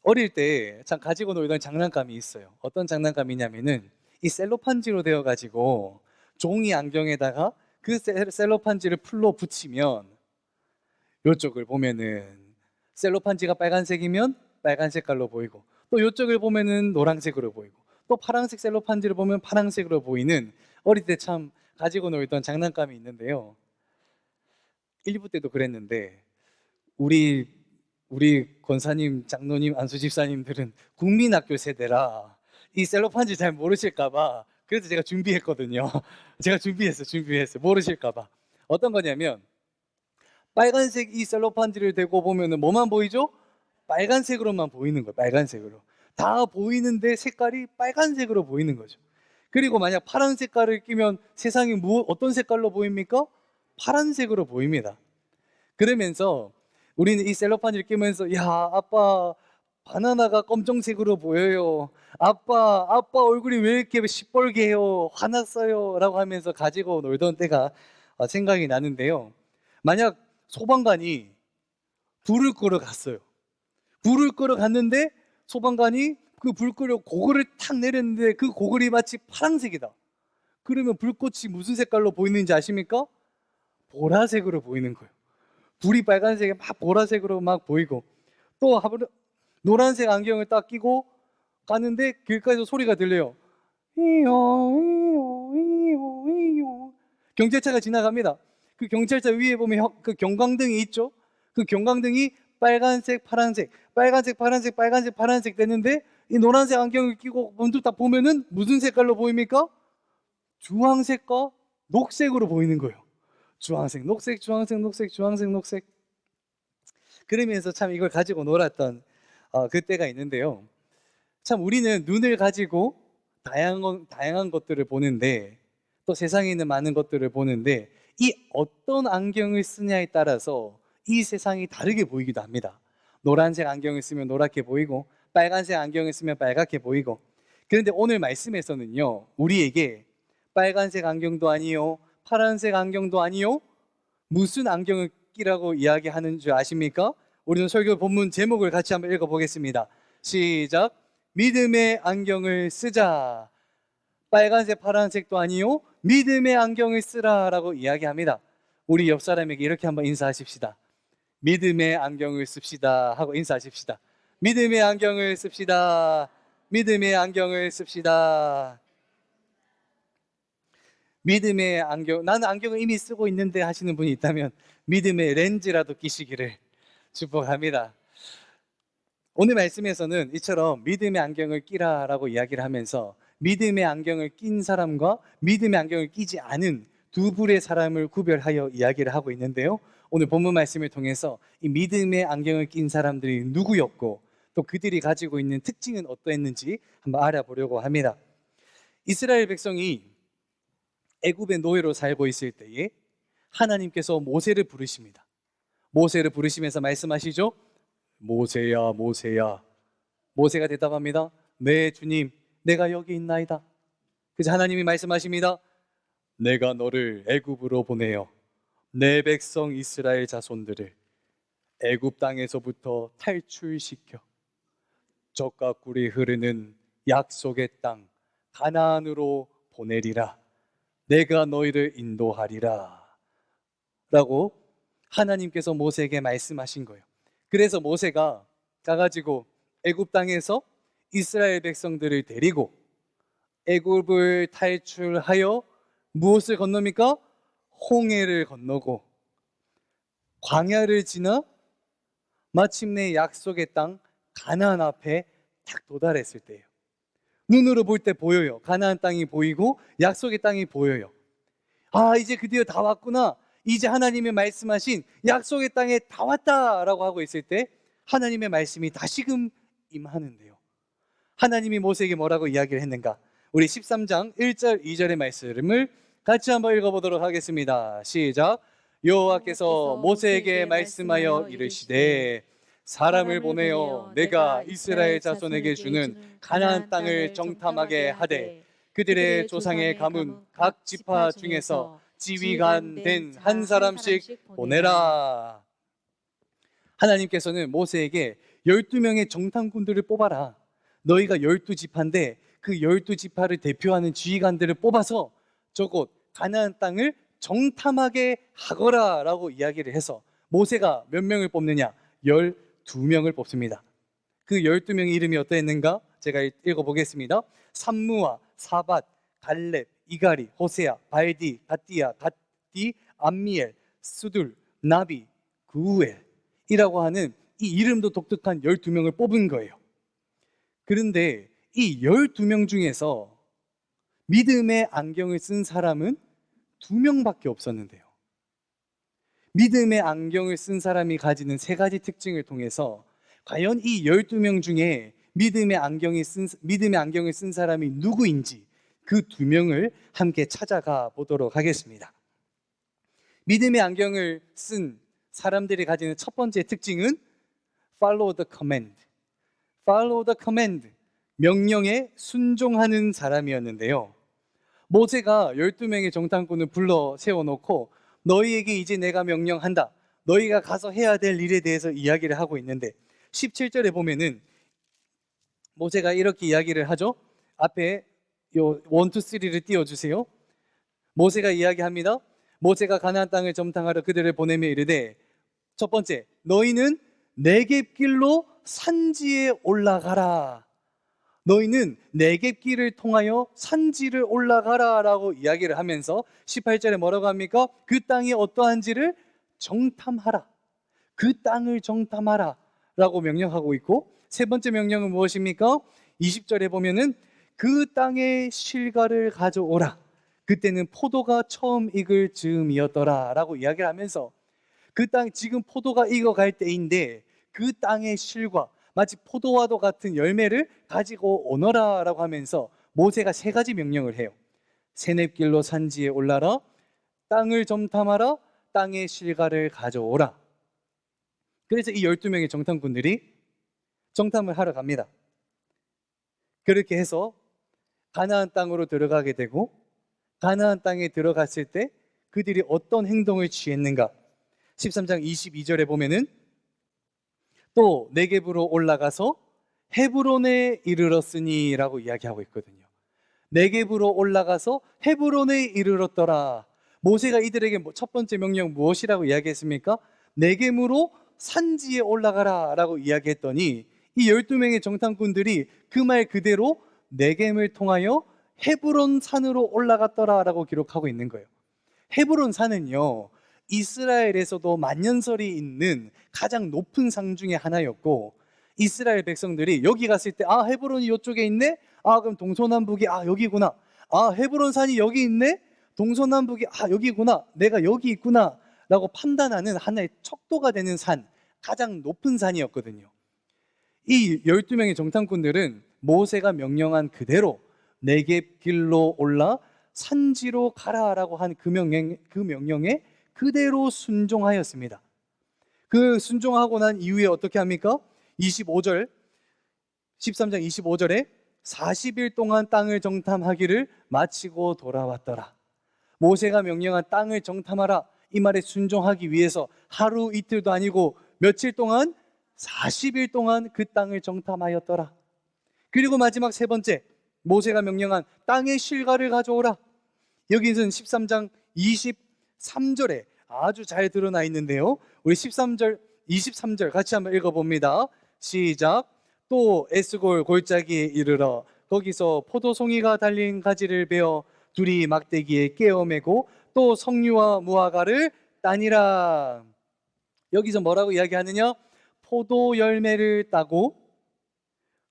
어릴 때 참 가지고 놀던 장난감이 있어요. 어떤 장난감이냐면은 이 셀로판지로 되어 가지고 종이 안경에다가 그 셀로판지를 풀로 붙이면 요쪽을 보면은 셀로판지가 빨간색이면 빨간 색깔로 보이고, 또 요쪽을 보면은 노란색으로 보이고, 또 파란색 셀로판지를 보면 파란색으로 보이는, 어릴 때 참 가지고 놀던 장난감이 있는데요. 1부 때도 그랬는데 우리 권사님, 장로님, 안수 집사님들은 국민학교 세대라 이 셀로판지 잘 모르실까 봐, 그래서 제가 준비했거든요. 제가 준비했어요. 모르실까 봐. 어떤 거냐면, 빨간색 이 셀로판지를 대고 보면은 뭐만 보이죠? 빨간색으로만 보이는 거예요. 빨간색으로. 다 보이는데 색깔이 빨간색으로 보이는 거죠. 그리고 만약 파란 색깔을 끼면 세상이 어떤 색깔로 보입니까? 파란색으로 보입니다. 그러면서 우리는 이 셀로판지를 끼면서, 야, 아빠 바나나가 검정색으로 보여요. 아빠 얼굴이 왜 이렇게 시뻘개요? 화났어요. 라고 하면서 가지고 놀던 때가 생각이 나는데요. 만약 소방관이 불을 끄러 갔어요. 불을 끄러 갔는데 소방관이 그 불 끄러 고글을 탁 내렸는데 그 고글이 마치 파란색이다. 그러면 불꽃이 무슨 색깔로 보이는지 아십니까? 보라색으로 보이는 거예요. 불이 빨간색에 막 보라색으로 막 보이고, 또 노란색 안경을 딱 끼고 가는데 길가에서 소리가 들려요. 이요 이요 이요 이요. 경찰차가 지나갑니다. 그 경찰차 위에 보면 그 경광등이 있죠. 그 경광등이 빨간색, 파란색, 빨간색, 파란색, 빨간색, 파란색 되는데, 이 노란색 안경을 끼고 먼저 딱 보면은 무슨 색깔로 보입니까? 주황색과 녹색으로 보이는 거예요. 주황색, 녹색, 주황색, 녹색, 주황색, 녹색. 그러면서 참 이걸 가지고 놀았던 그때가 있는데요. 참 우리는 눈을 가지고 다양한 것들을 보는데, 또 세상에 있는 많은 것들을 보는데, 이 어떤 안경을 쓰냐에 따라서 이 세상이 다르게 보이기도 합니다. 노란색 안경을 쓰면 노랗게 보이고, 빨간색 안경을 쓰면 빨갛게 보이고. 그런데 오늘 말씀에서는요, 우리에게 빨간색 안경도 아니요, 파란색 안경도 아니요, 무슨 안경을 끼라고 이야기하는 줄 아십니까? 우리는 설교 본문 제목을 같이 한번 읽어보겠습니다. 시작. 믿음의 안경을 쓰자. 빨간색, 파란색도 아니요, 믿음의 안경을 쓰라라고 이야기합니다. 우리 옆 사람에게 이렇게 한번 인사하십시다. 믿음의 안경을 씁시다 하고 인사하십시다. 믿음의 안경을 씁시다. 믿음의 안경을 씁시다. 믿음의 안경, 나는 안경을 이미 쓰고 있는데 하시는 분이 있다면 믿음의 렌즈라도 끼시기를 축복합니다. 오늘 말씀에서는 이처럼 믿음의 안경을 끼라라고 이야기를 하면서 믿음의 안경을 낀 사람과 믿음의 안경을 끼지 않은 두 부류의 사람을 구별하여 이야기를 하고 있는데요. 오늘 본문 말씀을 통해서 이 믿음의 안경을 낀 사람들이 누구였고, 또 그들이 가지고 있는 특징은 어떠했는지 한번 알아보려고 합니다. 이스라엘 백성이 애굽의 노예로 살고 있을 때에 하나님께서 모세를 부르십니다. 모세를 부르시면서 말씀하시죠. 모세야, 모세야. 모세가 대답합니다. 네, 주님, 내가 여기 있나이다. 그래서 하나님이 말씀하십니다. 내가 너를 애굽으로 보내어 내 백성 이스라엘 자손들을 애굽 땅에서부터 탈출시켜 젖과 꿀이 흐르는 약속의 땅 가나안으로 보내리라. 내가 너희를 인도하리라 라고 하나님께서 모세에게 말씀하신 거예요. 그래서 모세가 가가지고 애굽 땅에서 이스라엘 백성들을 데리고 애굽을 탈출하여 무엇을 건넙니까? 홍해를 건너고 광야를 지나 마침내 약속의 땅 가나안 앞에 딱 도달했을 때예요. 눈으로 볼 때 보여요. 가나안 땅이 보이고 약속의 땅이 보여요. 아, 이제 드디어 다 왔구나. 이제 하나님의 말씀하신 약속의 땅에 다 왔다라고 하고 있을 때 하나님의 말씀이 다시금 임하는데요. 하나님이 모세에게 뭐라고 이야기를 했는가? 우리 13장 1절 2절의 말씀을 같이 한번 읽어보도록 하겠습니다. 시작. 여호와께서 모세에게 말씀하여 이르시되 사람을 보내어 내가 이스라엘 자손에게 주는 가나안 땅을 정탐하게 하되 그들의 조상의 가문 각 지파 중에서 지휘관 된 한 사람씩 보내라. 하나님께서는 모세에게 12명의 정탐꾼들을 뽑아라. 너희가 12지파인데 그 12지파를 대표하는 지휘관들을 뽑아서 저곳 가나안 땅을 정탐하게 하거라 라고 이야기를 해서 모세가 몇 명을 뽑느냐? 12명을 뽑습니다. 그 12명의 이름이 어떠했는가? 제가 읽어보겠습니다. 삼무아, 사밧, 갈렙, 이가리, 호세아, 발디, 갓디아, 갓디, 암미엘, 수둘, 나비, 구우엘이라고 하는 이 이름도 독특한 12명을 뽑은 거예요. 그런데 이 12명 중에서 믿음의 안경을 쓴 사람은 2명밖에 없었는데요. 믿음의 안경을 쓴 사람이 가지는 3가지 특징을 통해서 과연 이 12명 중에 믿음의 안경을 쓴 사람이 누구인지 그 2명을 함께 찾아가 보도록 하겠습니다. 믿음의 안경을 쓴 사람들이 가지는 첫 번째 특징은 follow the command. follow the command. 명령에 순종하는 사람이었는데요. 모세가 12명의 정탐꾼을 불러 세워놓고 너희에게 이제 내가 명령한다. 너희가 가서 해야 될 일에 대해서 이야기를 하고 있는데 17절에 보면은 모세가 이렇게 이야기를 하죠. 앞에 요 1, 2, 3를 띄워주세요. 모세가 이야기합니다. 모세가 가나안 땅을 점탕하러 그들을 보내며 이르되 첫 번째, 너희는 네겝길로 산지에 올라가라. 너희는 네겝길을 통하여 산지를 올라가라 라고 이야기를 하면서 18절에 뭐라고 합니까? 그 땅이 어떠한지를 정탐하라. 그 땅을 정탐하라 라고 명령하고 있고, 세 번째 명령은 무엇입니까? 20절에 보면은 그 땅의 실과를 가져오라. 그때는 포도가 처음 익을 즈음이었더라 라고 이야기를 하면서 그 땅, 지금 포도가 익어갈 때인데 그 땅의 실과 마치 포도와도 같은 열매를 가지고 오너라 라고 하면서 모세가 3가지 명령을 해요. 세넵길로 산지에 올라라, 땅을 점탐하라, 땅의 실과를 가져오라. 그래서 이 12명의 정탐꾼들이 정탐을 하러 갑니다. 그렇게 해서 가나안 땅으로 들어가게 되고, 가나안 땅에 들어갔을 때 그들이 어떤 행동을 취했는가? 13장 22절에 보면은 또 네겝으로 올라가서 헤브론에 이르렀으니 라고 이야기하고 있거든요. 네겝으로 올라가서 헤브론에 이르렀더라. 모세가 이들에게 첫 번째 명령 무엇이라고 이야기했습니까? 네겝으로 산지에 올라가라 라고 이야기했더니 이 12명의 정탐꾼들이 그 말 그대로 네겝을 통하여 헤브론 산으로 올라갔더라 라고 기록하고 있는 거예요. 헤브론 산은요, 이스라엘에서도 만년설이 있는 가장 높은 산 중에 하나였고, 이스라엘 백성들이 여기 갔을 때 아, 헤브론이 이쪽에 있네? 아, 그럼 동서남북이 여기구나. 아, 헤브론 산이 여기 있네? 동서남북이 여기구나. 내가 여기 있구나 라고 판단하는 하나의 척도가 되는 산, 가장 높은 산이었거든요. 이 12명의 정탐꾼들은 모세가 명령한 그대로 네겝 길로 올라 산지로 가라라고 한 그 명령에 그대로 순종하였습니다. 그 순종하고 난 이후에 어떻게 합니까? 13장 25절에 40일 동안 땅을 정탐하기를 마치고 돌아왔더라. 모세가 명령한 땅을 정탐하라, 이 말에 순종하기 위해서 하루 이틀도 아니고 며칠 동안 40일 동안 그 땅을 정탐하였더라. 그리고 마지막 세 번째, 모세가 명령한 땅의 실과를 가져오라. 여기는 13장 23절에 아주 잘 드러나 있는데요. 우리 23절 같이 한번 읽어봅니다. 시작. 또 에스골 골짜기에 이르러 거기서 포도송이가 달린 가지를 베어 둘이 막대기에 깨어매고 또 석류와 무화과를 따니라. 여기서 뭐라고 이야기하느냐? 포도 열매를 따고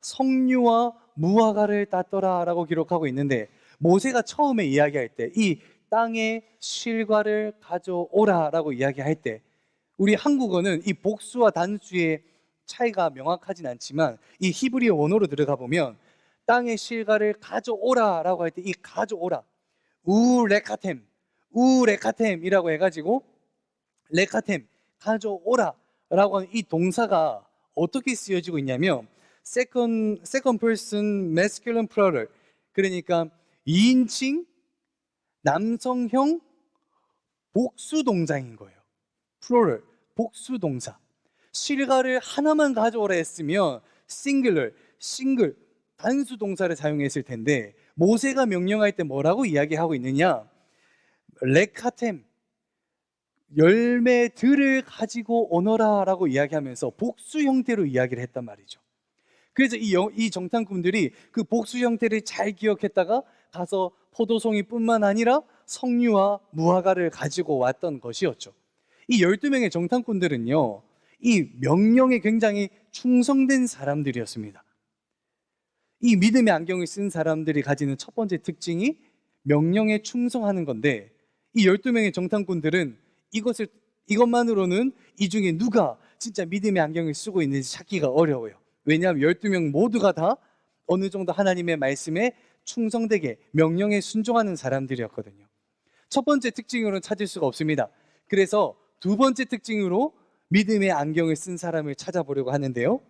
석류와 무화과를 땄더라 라고 기록하고 있는데, 모세가 처음에 이야기할 때 이 땅의 실과를 가져오라 라고 이야기할 때 우리 한국어는 이 복수와 단수의 차이가 명확하진 않지만 이 히브리어 원어로 들어가 보면 땅의 실과를 가져오라 라고 할 때 이 가져오라, 우레카템이라고 해가지고 레카템, 가져오라 라고 하는 이 동사가 어떻게 쓰여지고 있냐면 second person masculine plural, 그러니까 2인칭 남성형 복수 동사인 거예요. plural, 복수 동사. 실과를 하나만 가져오라 했으면 싱글, 단수 동사를 사용했을 텐데 모세가 명령할 때 뭐라고 이야기하고 있느냐? 레카템, 열매들을 가지고 오너라 라고 이야기하면서 복수 형태로 이야기를 했단 말이죠. 그래서 이 정탐꾼들이 그 복수 형태를 잘 기억했다가 가서 포도송이 뿐만 아니라 석류와 무화과를 가지고 왔던 것이었죠. 이 12명의 정탐꾼들은요, 이 명령에 굉장히 충성된 사람들이었습니다. 이 믿음의 안경을 쓴 사람들이 가지는 첫 번째 특징이 명령에 충성하는 건데, 이 12명의 정탐꾼들은 이것만으로는 이 중에 누가 진짜 믿음의 안경을 쓰고 있는지 찾기가 어려워요. 왜냐하면 12명 모두가 다 어느 정도 하나님의 말씀에 충성되게 명령에 순종하는 사람들이었거든요. 첫 번째 특징으로는 찾을 수가 없습니다. 그래서 두 번째 특징으로 믿음의 안경을 쓴 사람을 찾아보려고 하는데요,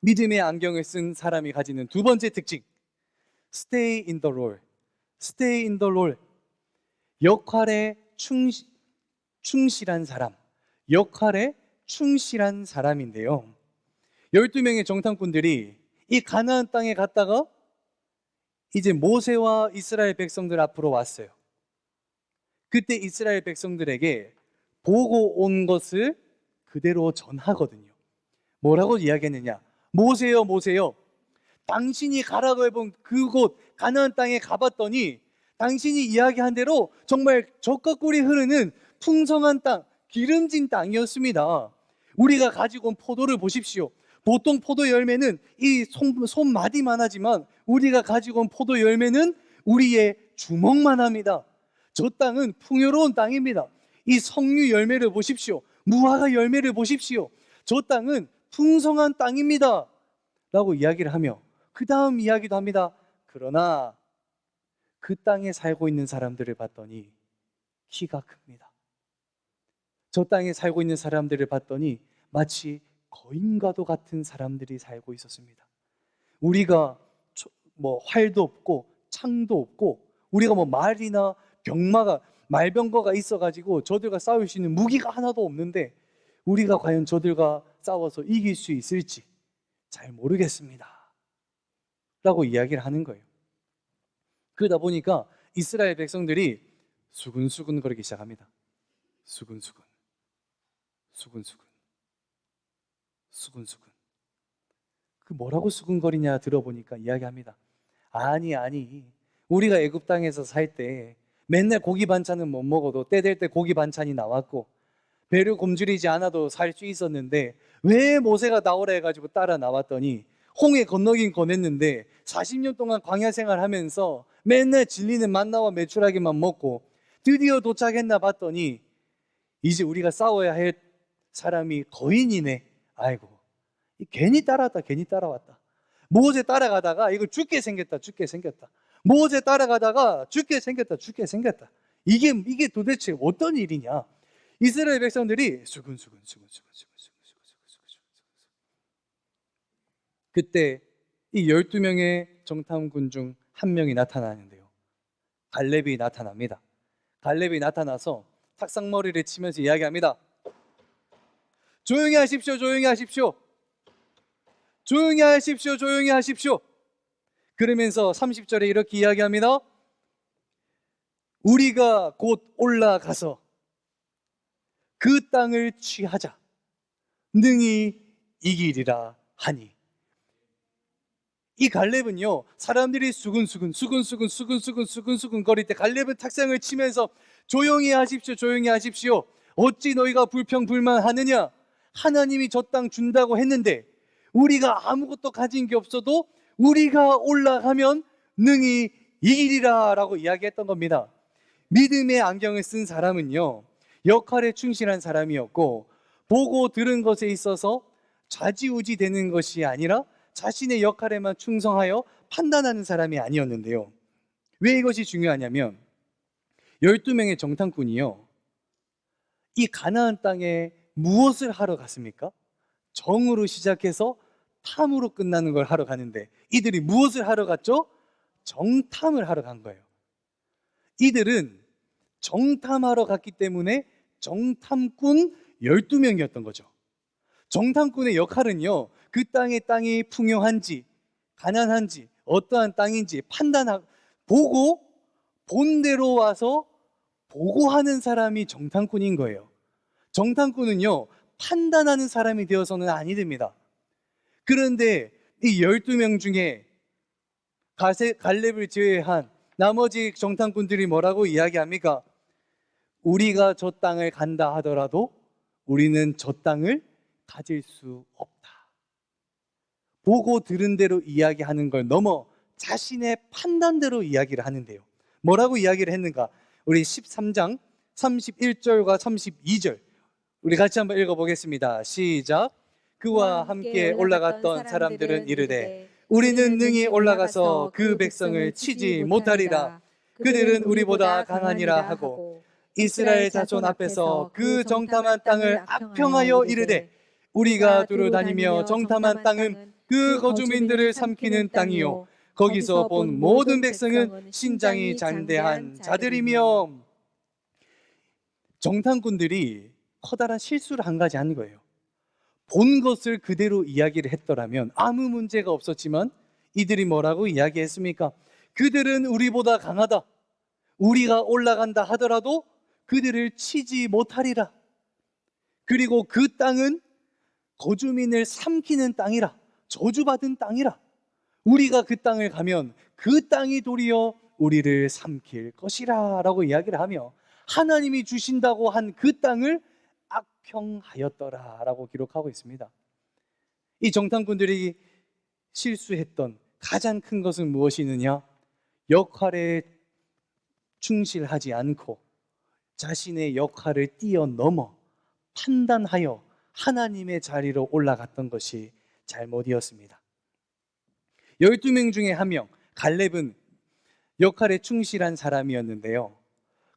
믿음의 안경을 쓴 사람이 가지는 두 번째 특징, Stay in the role. Stay in the role. 역할에 충실한 사람, 역할에 충실한 사람인데요, 12명의 정탐꾼들이 이 가나안 땅에 갔다가 이제 모세와 이스라엘 백성들 앞으로 왔어요. 그때 이스라엘 백성들에게 보고 온 것을 그대로 전하거든요. 뭐라고 이야기했느냐? 모세요, 모세요. 당신이 가라고 해본 그곳 가나안 땅에 가봤더니 당신이 이야기한 대로 정말 젖과 꿀이 흐르는 풍성한 땅, 기름진 땅이었습니다. 우리가 가지고 온 포도를 보십시오. 보통 포도 열매는 이 손마디만 하지만 우리가 가지고 온 포도 열매는 우리의 주먹만 합니다. 저 땅은 풍요로운 땅입니다. 이 석류 열매를 보십시오. 무화과 열매를 보십시오. 저 땅은 풍성한 땅입니다 라고 이야기를 하며 그 다음 이야기도 합니다. 그러나 그 땅에 살고 있는 사람들을 봤더니 키가 큽니다. 저 땅에 살고 있는 사람들을 봤더니 마치 거인과도 같은 사람들이 살고 있었습니다. 우리가 뭐 활도 없고 창도 없고 우리가 뭐 말이나 말병거가 있어가지고 저들과 싸울 수 있는 무기가 하나도 없는데 우리가 과연 저들과 싸워서 이길 수 있을지 잘 모르겠습니다 라고 이야기를 하는 거예요. 그러다 보니까 이스라엘 백성들이 수근수근 거리기 시작합니다. 수근수근, 수근수근, 수근수근. 그 뭐라고 수근거리냐 들어보니까 이야기합니다. 아니 우리가 애굽 땅에서 살 때 맨날 고기 반찬은 못 먹어도 때 될 때 고기 반찬이 나왔고 배를 굶주리지 않아도 살 수 있었는데 왜 모세가 나오라 해가지고 따라 나왔더니 홍해 건너긴 건했는데 40년 동안 광야 생활하면서 맨날 질리는 만나와 메추라기만 먹고 드디어 도착했나 봤더니 이제 우리가 싸워야 할 사람이 거인이네. 아이고, 괜히 따라왔다. 모세 따라가다가 이거 죽게 생겼다. 모세 따라가다가 죽게 생겼다. 이게 도대체 어떤 일이냐? 이스라엘 백성들이 수근수근. 그때 이 12명의 정탐꾼 중 한 명이 나타나는데요, 갈렙이 나타납니다. 갈렙이 나타나서 탁상머리를 치면서 이야기합니다. 조용히 하십시오. 그러면서 30절에 이렇게 이야기합니다. 우리가 곧 올라가서 그 땅을 취하자. 능히 이기리라 하니. 이 갈렙은요, 사람들이 수근수근 거릴 때 갈렙은 탁상을 치면서 조용히 하십시오. 어찌 너희가 불평불만하느냐? 하나님이 저 땅 준다고 했는데 우리가 아무것도 가진 게 없어도 우리가 올라가면 능히 이기리라 라고 이야기했던 겁니다. 믿음의 안경을 쓴 사람은요, 역할에 충실한 사람이었고 보고 들은 것에 있어서 좌지우지 되는 것이 아니라 자신의 역할에만 충성하여 판단하는 사람이 아니었는데요, 왜 이것이 중요하냐면 12명의 정탐꾼이요, 이 가나안 땅에 무엇을 하러 갔습니까? 정으로 시작해서 탐으로 끝나는 걸 하러 가는데 이들이 무엇을 하러 갔죠? 정탐을 하러 간 거예요. 이들은 정탐하러 갔기 때문에 정탐꾼 12명이었던 거죠. 정탐꾼의 역할은요, 그 땅이 풍요한지 가난한지 어떠한 땅인지 판단하고 보고 본대로 와서 보고하는 사람이 정탐꾼인 거예요. 정탐꾼은요, 판단하는 사람이 되어서는 아니 됩니다. 그런데 이 12명 중에 갈렙을 제외한 나머지 정탐꾼들이 뭐라고 이야기합니까? 우리가 저 땅을 간다 하더라도 우리는 저 땅을 가질 수 없다. 보고 들은 대로 이야기하는 걸 넘어 자신의 판단대로 이야기를 하는데요. 뭐라고 이야기를 했는가? 우리 13장 31절과 32절 우리 같이 한번 읽어보겠습니다. 시작. 그와 함께 올라갔던 사람들은 이르되 우리는 능히 올라가서 그 백성을 치지 못하리라. 그들은 우리보다 강하니라 하고 이스라엘 자손 앞에서 그 정탐한 땅을 악평하여 이르되 우리가 두루 다니며 정탐한 땅은 그 거주민들을 삼키는 땅이요 거기서 본 모든 백성은 신장이 장대한 자들이며. 정탐꾼들이 커다란 실수를 한 가지 한 거예요. 본 것을 그대로 이야기를 했더라면 아무 문제가 없었지만 이들이 뭐라고 이야기했습니까? 그들은 우리보다 강하다. 우리가 올라간다 하더라도 그들을 치지 못하리라. 그리고 그 땅은 거주민을 삼키는 땅이라, 저주받은 땅이라. 우리가 그 땅을 가면 그 땅이 도리어 우리를 삼킬 것이라 라고 이야기를 하며 하나님이 주신다고 한 그 땅을 악평하였더라 라고 기록하고 있습니다. 이 정탐꾼들이 실수했던 가장 큰 것은 무엇이느냐? 역할에 충실하지 않고 자신의 역할을 뛰어넘어 판단하여 하나님의 자리로 올라갔던 것이 잘못이었습니다. 12명 중에 한 명, 갈렙은 역할에 충실한 사람이었는데요.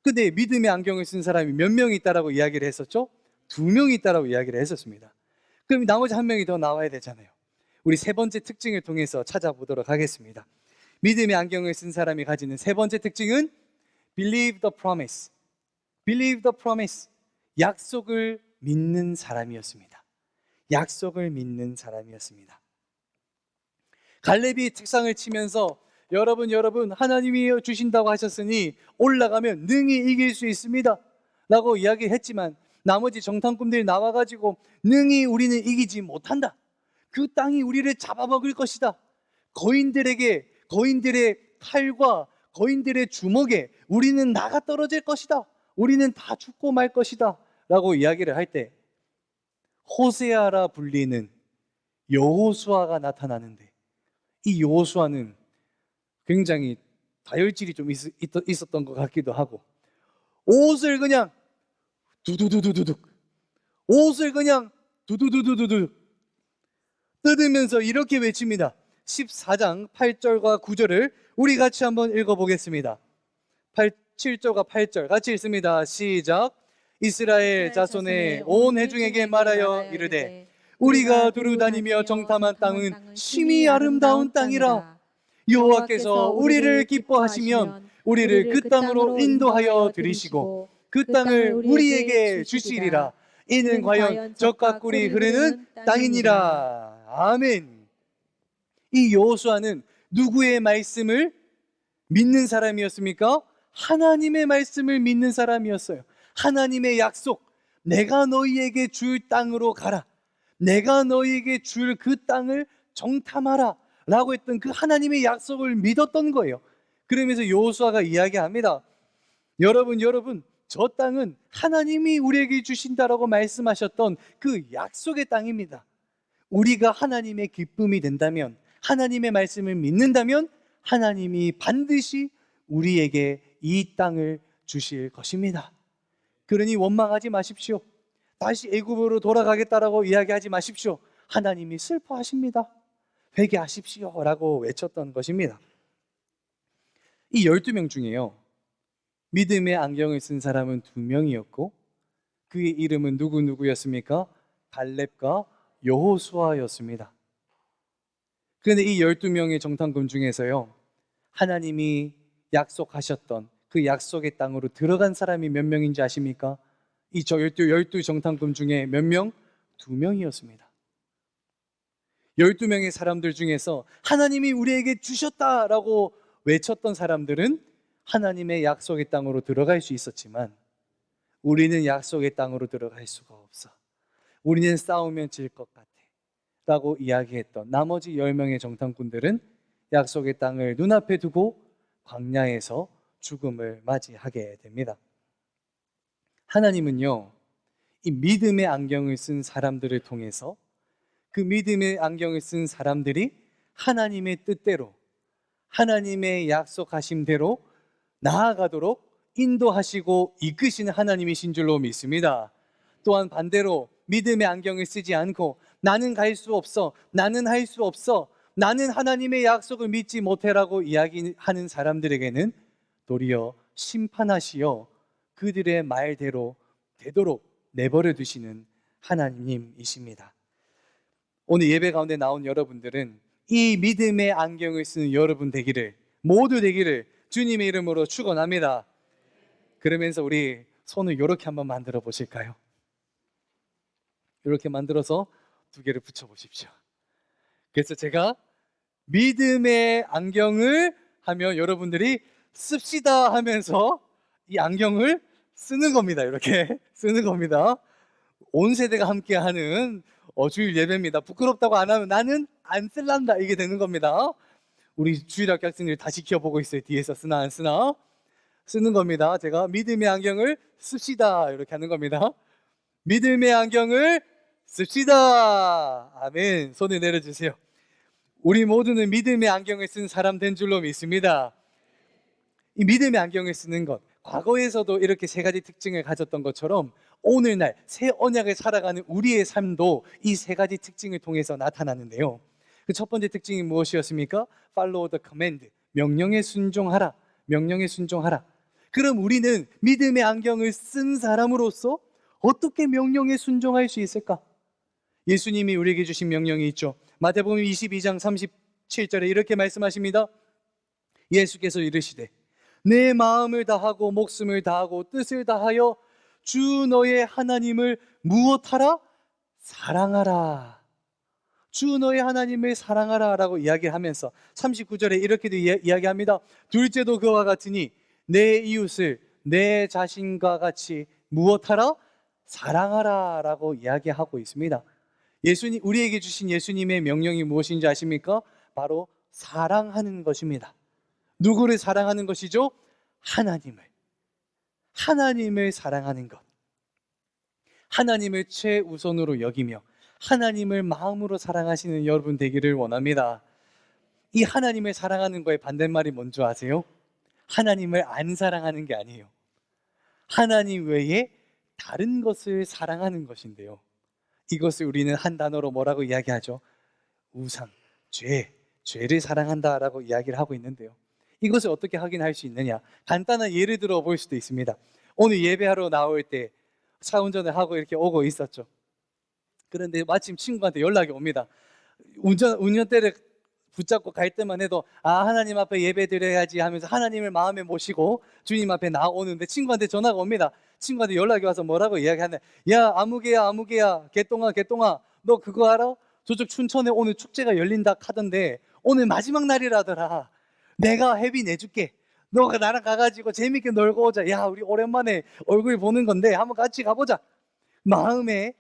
근데 믿음의 안경을 쓴 사람이 몇 명 있다라고 이야기를 했었죠? 2명 있다라고 이야기를 했었습니다. 그럼 나머지 한 명이 더 나와야 되잖아요. 우리 세 번째 특징을 통해서 찾아보도록 하겠습니다. 믿음의 안경을 쓴 사람이 가지는 세 번째 특징은 Believe the promise. Believe the promise. 약속을 믿는 사람이었습니다. 약속을 믿는 사람이었습니다. 갈렙이 책상을 치면서 여러분 하나님이 주신다고 하셨으니 올라가면 능히 이길 수 있습니다 라고 이야기했지만 나머지 정탐꾼들이 나와가지고 능히 우리는 이기지 못한다. 그 땅이 우리를 잡아먹을 것이다. 거인들의 칼과 거인들의 주먹에 우리는 나가 떨어질 것이다. 우리는 다 죽고 말 것이다 라고 이야기를 할 때 호세아라 불리는 여호수아가 나타나는데 이 여호수아는 굉장히 다혈질이 좀 있었던 것 같기도 하고 옷을 그냥 두두두두두둑 옷을 그냥 두두두두두둑 뜯으면서 이렇게 외칩니다. 14장 8절과 9절을 우리 같이 한번 읽어보겠습니다. 7절과 8절 같이 읽습니다. 시작. 이스라엘 자손의 온 회중에게 말하여 이르되 우리가 두루 다니며 정탐한 땅은 심히 아름다운 땅이라. 여호와께서 우리를 기뻐하시면 우리를 그 땅으로 인도하여 들이시고 그 땅을 우리에게 주시리라. 이는 과연 젖과 꿀이 흐르는 땅이니라. 아멘. 이 여호수아는 누구의 말씀을 믿는 사람이었습니까? 하나님의 말씀을 믿는 사람이었어요. 하나님의 약속, 내가 너희에게 줄 땅으로 가라. 내가 너희에게 줄 그 땅을 정탐하라 라고 했던 그 하나님의 약속을 믿었던 거예요. 그러면서 여호수아가 이야기합니다. 여러분 저 땅은 하나님이 우리에게 주신다라고 말씀하셨던 그 약속의 땅입니다. 우리가 하나님의 기쁨이 된다면, 하나님의 말씀을 믿는다면 하나님이 반드시 우리에게 이 땅을 주실 것입니다. 그러니 원망하지 마십시오. 다시 애굽으로 돌아가겠다라고 이야기하지 마십시오. 하나님이 슬퍼하십니다. 회개하십시오 라고 외쳤던 것입니다. 이 12명 중에요 믿음의 안경을 쓴 사람은 2명이었고 그의 이름은 누구였습니까? 갈렙과 여호수아였습니다. 그런데 이 12명의 정탐꾼 중에서요 하나님이 약속하셨던 그 약속의 땅으로 들어간 사람이 몇 명인지 아십니까? 이 12 정탐꾼 중에 몇 명? 12명이었습니다. 12명의 사람들 중에서 하나님이 우리에게 주셨다라고 외쳤던 사람들은 하나님의 약속의 땅으로 들어갈 수 있었지만 우리는 약속의 땅으로 들어갈 수가 없어. 우리는 싸우면 질 것 같아 라고 이야기했던 나머지 10명의 정탐꾼들은 약속의 땅을 눈앞에 두고 광야에서 죽음을 맞이하게 됩니다. 하나님은요, 이 믿음의 안경을 쓴 사람들을 통해서 그 믿음의 안경을 쓴 사람들이 하나님의 뜻대로 하나님의 약속하심대로 나아가도록 인도하시고 이끄시는 하나님이신 줄로 믿습니다. 또한 반대로 믿음의 안경을 쓰지 않고 나는 갈 수 없어, 나는 할 수 없어, 나는 하나님의 약속을 믿지 못해라고 이야기하는 사람들에게는 도리어 심판하시어 그들의 말대로 되도록 내버려 두시는 하나님이십니다. 오늘 예배 가운데 나온 여러분들은 이 믿음의 안경을 쓰는 여러분 되기를, 모두 되기를 주님의 이름으로 축원합니다. 그러면서 우리 손을 이렇게 한번 만들어 보실까요? 이렇게 만들어서 두 개를 붙여 보십시오. 그래서 제가 믿음의 안경을 하면 여러분들이 씁시다 하면서 이 안경을 쓰는 겁니다. 이렇게 쓰는 겁니다. 온 세대가 함께하는 주일 예배입니다. 부끄럽다고 안 하면 나는 안 쓸란다 이게 되는 겁니다. 우리 주일학교 학생들이 다 지켜보고 있어요. 뒤에서 쓰나 안 쓰나 쓰는 겁니다. 제가 믿음의 안경을 씁시다 이렇게 하는 겁니다. 믿음의 안경을 씁시다. 아멘. 손을 내려주세요. 우리 모두는 믿음의 안경을 쓴 사람 된 줄로 믿습니다. 이 믿음의 안경을 쓰는 것, 과거에서도 이렇게 세 가지 특징을 가졌던 것처럼 오늘날 새 언약을 살아가는 우리의 삶도 이 세 가지 특징을 통해서 나타나는데요. 그 첫 번째 특징이 무엇이었습니까? Follow the command. 명령에 순종하라. 명령에 순종하라. 그럼 우리는 믿음의 안경을 쓴 사람으로서 어떻게 명령에 순종할 수 있을까? 예수님이 우리에게 주신 명령이 있죠. 마태복음 22장 37절에 이렇게 말씀하십니다. 예수께서 이르시되 내 마음을 다하고 목숨을 다하고 뜻을 다하여 주 너의 하나님을 무엇하라? 사랑하라. 주 너의 하나님을 사랑하라 라고 이야기하면서 39절에 이렇게도 이야기합니다. 둘째도 그와 같으니 내 이웃을 내 자신과 같이 무엇하라? 사랑하라 라고 이야기하고 있습니다. 예수님, 우리에게 주신 예수님의 명령이 무엇인지 아십니까? 바로 사랑하는 것입니다. 누구를 사랑하는 것이죠? 하나님을 사랑하는 것. 하나님을 최우선으로 여기며 하나님을 마음으로 사랑하시는 여러분 되기를 원합니다. 이 하나님을 사랑하는 거의 반대말이 뭔지 아세요? 하나님을 안 사랑하는 게 아니에요. 하나님 외에 다른 것을 사랑하는 것인데요. 이것을 우리는 한 단어로 뭐라고 이야기하죠? 우상, 죄를 사랑한다라고 이야기를 하고 있는데요. 이것을 어떻게 확인할 수 있느냐? 간단한 예를 들어 볼 수도 있습니다. 오늘 예배하러 나올 때 차 운전을 하고 이렇게 오고 있었죠. 그런데 마침 친구한테 연락이 옵니다. 운전대를 붙잡고 갈 때만 해도 하나님 앞에 예배 드려야지 하면서 하나님을 마음에 모시고 주님 앞에 나오는데 친구한테 전화가 옵니다. 친구한테 연락이 와서 뭐라고 이야기하는데, 야 아무개야 개똥아 너 그거 알아? 저쪽 춘천에 오늘 축제가 열린다 하던데 오늘 마지막 날이라더라. 내가 회비 내줄게. 너가 나랑 가가지고 재밌게 놀고 오자. 야 우리 오랜만에 얼굴 보는 건데 한번 같이 가보자. 마음에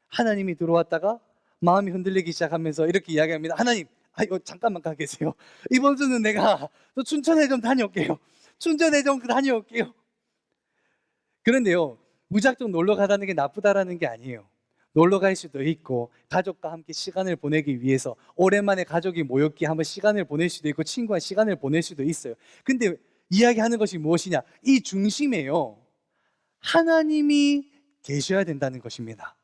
하나님이 들어왔다가 마음이 흔들리기 시작하면서 이렇게 이야기합니다. 하나님, 이거 잠깐만 가 계세요. 이번 주는 내가 저 춘천에 좀 다녀올게요. 춘천에 좀 다녀올게요. 그런데요, 무작정 놀러 가다는 게 나쁘다라는 게 아니에요. 놀러 갈 수도 있고 가족과 함께 시간을 보내기 위해서 오랜만에 가족이 모였기에 한번 시간을 보낼 수도 있고 친구와 시간을 보낼 수도 있어요. 근데 이야기하는 것이 무엇이냐? 이 중심에요, 하나님이 계셔야 된다는 것입니다.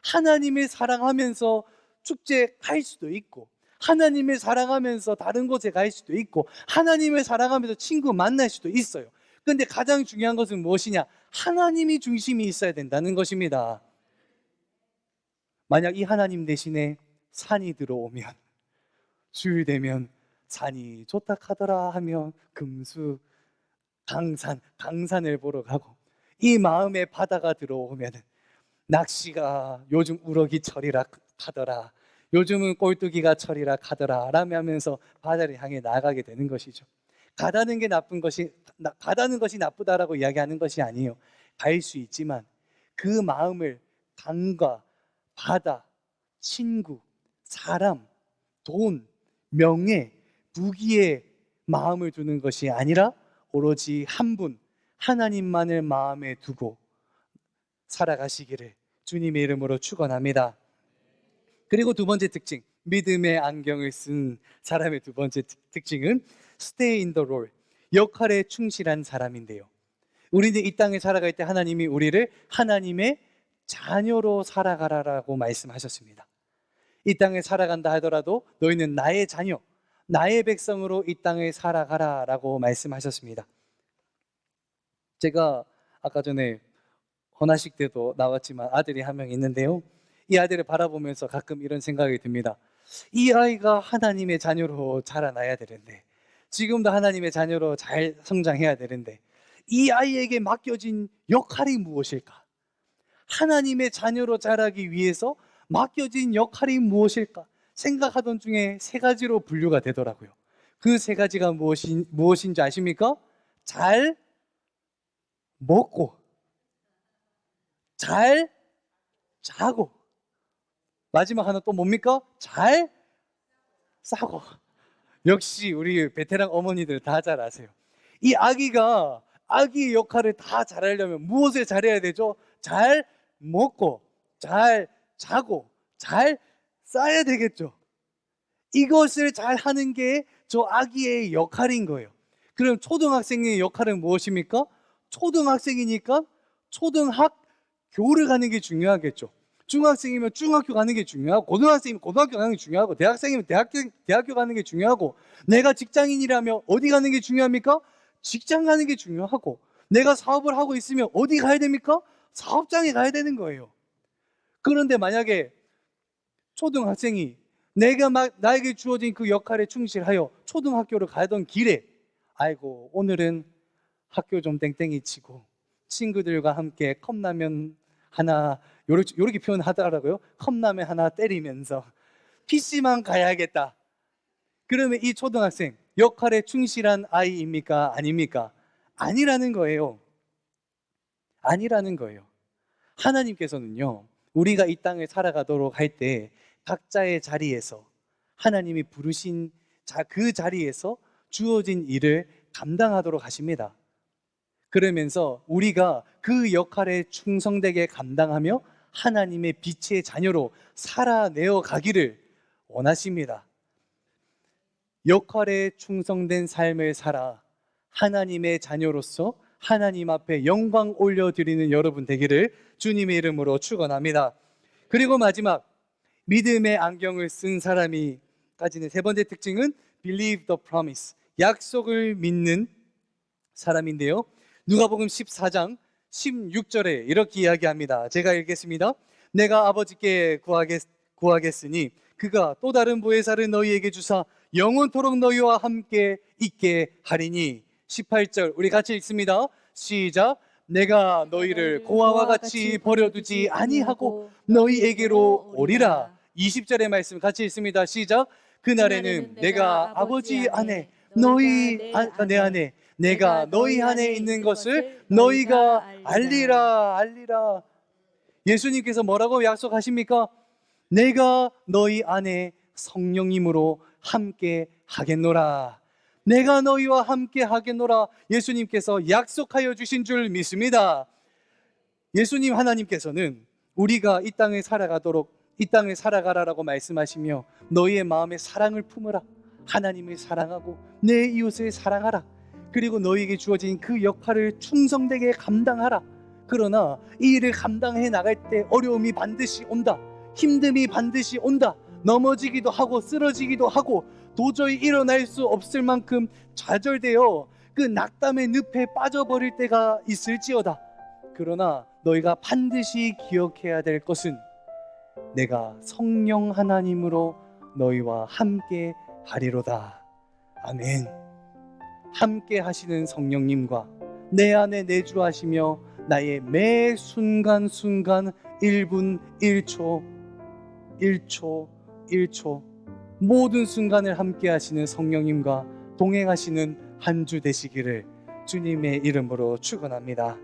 하나님을 사랑하면서 축제 갈 수도 있고 하나님을 사랑하면서 다른 곳에 갈 수도 있고 하나님을 사랑하면서 친구 만날 수도 있어요. 그런데 가장 중요한 것은 무엇이냐? 하나님이 중심이 있어야 된다는 것입니다. 만약 이 하나님 대신에 산이 들어오면, 주일 되면 산이 좋다 하더라 하면 금수, 강산을 보러 가고, 이 마음에 바다가 들어오면 낚시가 요즘 우럭이 철이라 하더라, 요즘은 꼴뚜기가 철이라 하더라 라며 하면서 바다를 향해 나가게 되는 것이죠. 가다는 것이 나쁘다라고 이야기하는 것이 아니에요. 갈 수 있지만 그 마음을 강과 바다, 친구, 사람, 돈, 명예, 부귀에 마음을 두는 것이 아니라 오로지 한 분, 하나님만을 마음에 두고 살아가시기를 주님의 이름으로 축원합니다. 그리고 두 번째 특징, 믿음의 안경을 쓴 사람의 두 번째 특징은 stay in the role, 역할에 충실한 사람인데요. 우리는 이 땅에 살아갈 때 하나님이 우리를 하나님의 자녀로 살아가라라고 말씀하셨습니다. 이 땅에 살아간다 하더라도 너희는 나의 자녀, 나의 백성으로 이 땅에 살아가라라고 말씀하셨습니다. 제가 아까 전에 헌화식 때도 나왔지만 아들이 한 명 있는데요, 이 아들을 바라보면서 가끔 이런 생각이 듭니다. 이 아이가 하나님의 자녀로 자라나야 되는데, 지금도 하나님의 자녀로 잘 성장해야 되는데, 이 아이에게 맡겨진 역할이 무엇일까? 하나님의 자녀로 자라기 위해서 맡겨진 역할이 무엇일까? 생각하던 중에 세 가지로 분류가 되더라고요. 그 세 가지가 무엇인지 아십니까? 잘 먹고, 잘 자고, 마지막 하나 또 뭡니까? 잘 싸고. 역시 우리 베테랑 어머니들 다 잘 아세요. 이 아기의 역할을 다 잘하려면 무엇을 잘해야 되죠? 잘 먹고, 잘 자고, 잘 싸야 되겠죠. 이것을 잘 하는 게 저 아기의 역할인 거예요. 그럼 초등학생의 역할은 무엇입니까? 초등학생이니까 초등학교를 가는 게 중요하겠죠. 중학생이면 중학교 가는 게 중요하고, 고등학생이면 고등학교 가는 게 중요하고, 대학생이면 대학교 가는 게 중요하고, 내가 직장인이라면 어디 가는 게 중요합니까? 직장 가는 게 중요하고, 내가 사업을 하고 있으면 어디 가야 됩니까? 사업장에 가야 되는 거예요. 그런데 만약에 초등학생이 나에게 주어진 그 역할에 충실하여 초등학교를 가던 길에, 아이고 오늘은 학교 좀 땡땡이 치고 친구들과 함께 컵라면 하나, 요렇게 표현하더라고요. 컵라면 하나 때리면서 PC만 가야겠다. 그러면 이 초등학생 역할에 충실한 아이입니까? 아닙니까? 아니라는 거예요. 아니라는 거예요. 하나님께서는요, 우리가 이 땅을 살아가도록 할 때 각자의 자리에서, 하나님이 부르신 그 자리에서 주어진 일을 감당하도록 하십니다. 그러면서 우리가 그 역할에 충성되게 감당하며 하나님의 빛의 자녀로 살아내어 가기를 원하십니다. 역할에 충성된 삶을 살아 하나님의 자녀로서 하나님 앞에 영광 올려드리는 여러분 되기를 주님의 이름으로 축원합니다. 그리고 마지막, 믿음의 안경을 쓴 사람이 가지는 세 번째 특징은 believe the promise, 약속을 믿는 사람인데요, 누가복음 14장 16절에 이렇게 이야기합니다. 제가 읽겠습니다. 내가 아버지께 구하겠으니 그가 또 다른 보혜사를 너희에게 주사 영원토록 너희와 함께 있게 하리니. 18절 우리 같이 읽습니다. 시작. 내가 너희를 고아와 같이 버려두지 아니하고 너희에게로 오리라. 20절의 말씀 같이 읽습니다. 시작. 그날에는 내가 아버지 안에 내 안에 내가 너희 안에 있는 것을 너희가 알리라. 예수님께서 뭐라고 약속하십니까? 내가 너희 안에 성령님으로 함께 하겠노라. 내가 너희와 함께 하겠노라. 예수님께서 약속하여 주신 줄 믿습니다. 예수님 하나님께서는 우리가 이 땅에 살아가라라고 말씀하시며, 너희의 마음에 사랑을 품으라. 하나님을 사랑하고 내 이웃을 사랑하라. 그리고 너희에게 주어진 그 역할을 충성되게 감당하라. 그러나 이 일을 감당해 나갈 때 어려움이 반드시 온다. 힘듦이 반드시 온다. 넘어지기도 하고 쓰러지기도 하고 도저히 일어날 수 없을 만큼 좌절되어 그 낙담의 늪에 빠져버릴 때가 있을지어다. 그러나 너희가 반드시 기억해야 될 것은 내가 성령 하나님으로 너희와 함께 하리로다. 아멘. 함께 하시는 성령님과 내 안에 내주하시며 나의 매 순간순간 1분 1초 1초 1초 모든 순간을 함께 하시는 성령님과 동행하시는 한 주 되시기를 주님의 이름으로 축원합니다.